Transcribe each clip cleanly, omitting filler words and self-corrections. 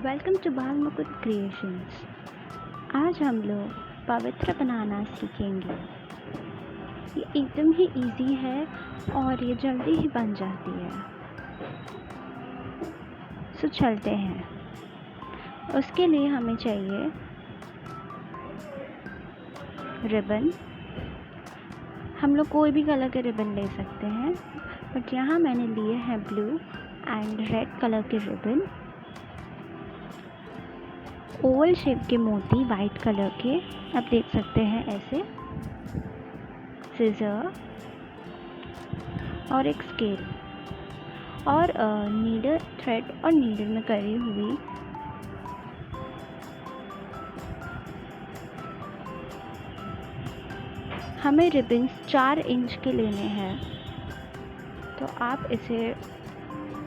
Welcome to Balmukund creations. आज हम लोग पवित्र बनाना सीखेंगे। ये एकदम ही इजी है और ये जल्दी ही बन जाती है। सो चलते हैं। उसके लिए हमें चाहिए रिबन। हम लोग कोई भी कलर के रिबन ले सकते हैं, बट यहाँ मैंने लिए हैं ब्लू एंड रेड कलर के रिबन। ओवल शेप के मोती वाइट कलर के, आप देख सकते हैं ऐसे। सीजर और एक स्केल और नीडल थ्रेड और नीडल में करी हुई हमें रिबन्स 4 इंच के लेने हैं, तो आप इसे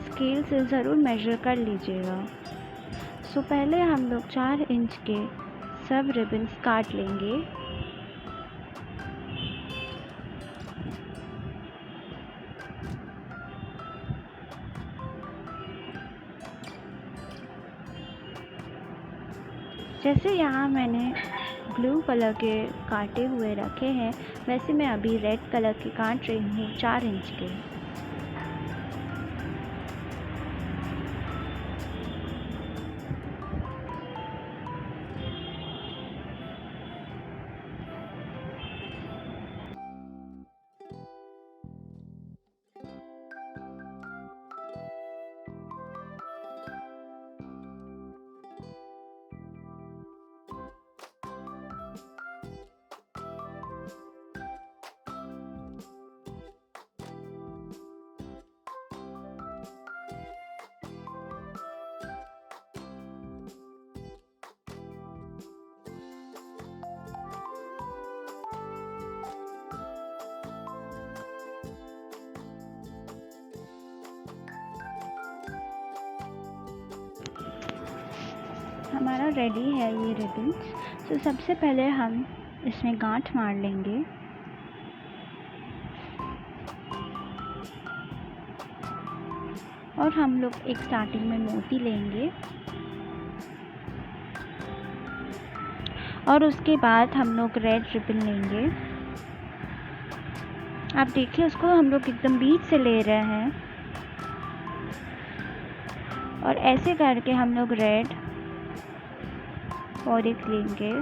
स्केल से ज़रूर मेजर कर लीजिएगा। सो पहले हम लोग 4 इंच के सब रिबन्स काट लेंगे। जैसे यहाँ मैंने ब्लू कलर के काटे हुए रखे हैं, वैसे मैं अभी रेड कलर के काट रही हूँ 4 इंच के। हमारा रेडी है ये रिबन्स। तो सबसे पहले हम इसमें गांठ मार लेंगे। और हम लोग एक स्टार्टिंग में मोती लेंगे और उसके बाद हम लोग रेड रिबन लेंगे। आप देखिए, उसको हम लोग एकदम बीच से ले रहे हैं और ऐसे करके हम लोग रेड और एक लेंगे।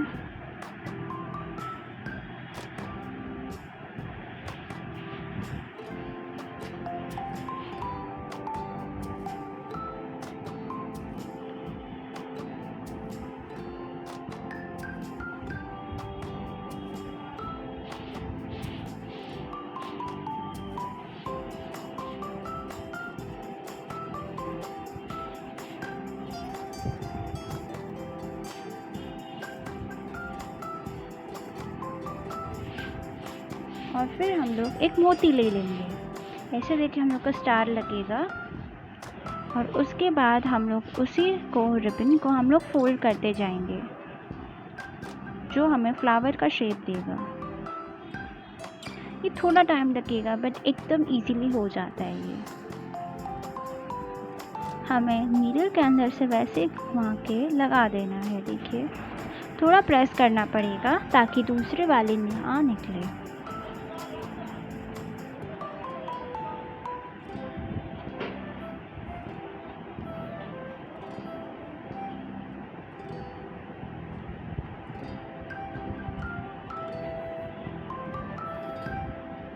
और फिर हम लोग एक मोती ले लेंगे। ऐसे देखिए हम लोग का स्टार लगेगा और उसके बाद हम लोग उसी को रिबन को हम लोग फोल्ड करते जाएंगे, जो हमें फ्लावर का शेप देगा। ये थोड़ा टाइम लगेगा बट एकदम इजीली हो जाता है ये। हमें नीडल के अंदर से वैसे घुमा के लगा देना है। देखिए, थोड़ा प्रेस करना पड़ेगा ताकि दूसरे वाले ना निकले।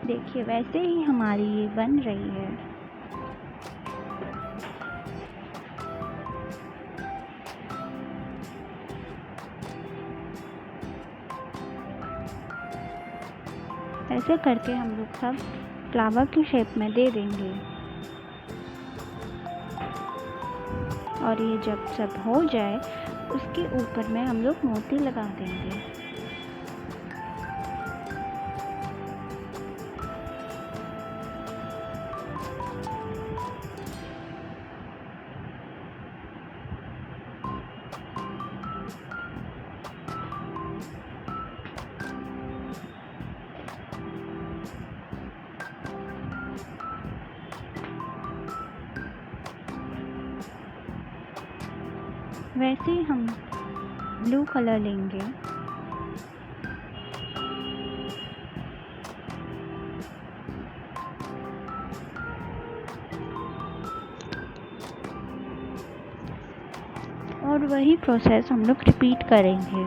देखिए, वैसे ही हमारी ये बन रही है। ऐसे करके हम लोग सब फ्लावर की शेप में दे देंगे। और ये जब सब हो जाए, उसके ऊपर में हम लोग मोती लगा देंगे। वैसे ही हम ब्लू कलर लेंगे और वही प्रोसेस हम लोग रिपीट करेंगे।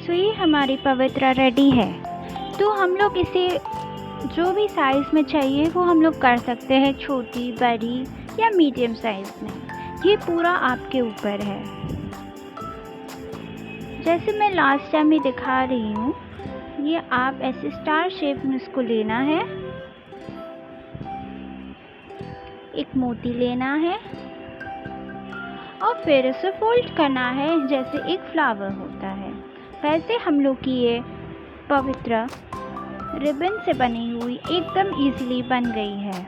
सो ये हमारी पवित्रा रेडी है। तो हम लोग इसे जो भी साइज़ में चाहिए वो हम लोग कर सकते हैं, छोटी, बड़ी या मीडियम साइज़ में। ये पूरा आपके ऊपर है। जैसे मैं लास्ट टाइम ही दिखा रही हूँ, ये आप ऐसे स्टार शेप में इसको लेना है। एक मोती लेना है और फिर इसे फोल्ड करना है जैसे एक फ्लावर होता है। वैसे हम लोग की ये पवित्रा रिबन से बनी हुई एकदम इजीली बन गई है।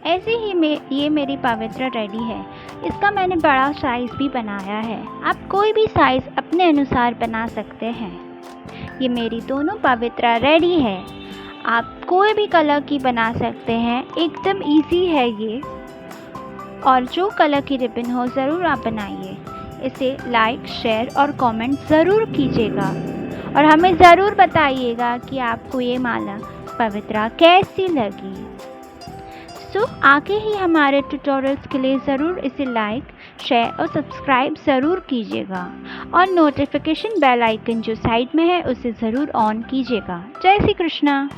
ऐसे ही ये मेरी पवित्रा रेडी है। इसका मैंने बड़ा साइज़ भी बनाया है, आप कोई भी साइज़ अपने अनुसार बना सकते हैं। ये मेरी दोनों पवित्रा रेडी है। आप कोई भी कलर की बना सकते हैं, एकदम इजी है ये। और जो कलर की रिबन हो ज़रूर आप बनाइए। इसे लाइक, शेयर और कमेंट ज़रूर कीजिएगा और हमें ज़रूर बताइएगा कि आपको ये माला पवित्रा कैसी लगी। आगे ही हमारे ट्यूटोरियल्स के लिए ज़रूर इसे लाइक, शेयर और सब्सक्राइब ज़रूर कीजिएगा और नोटिफिकेशन बेल आइकन जो साइड में है उसे ज़रूर ऑन कीजिएगा। जय श्री कृष्णा।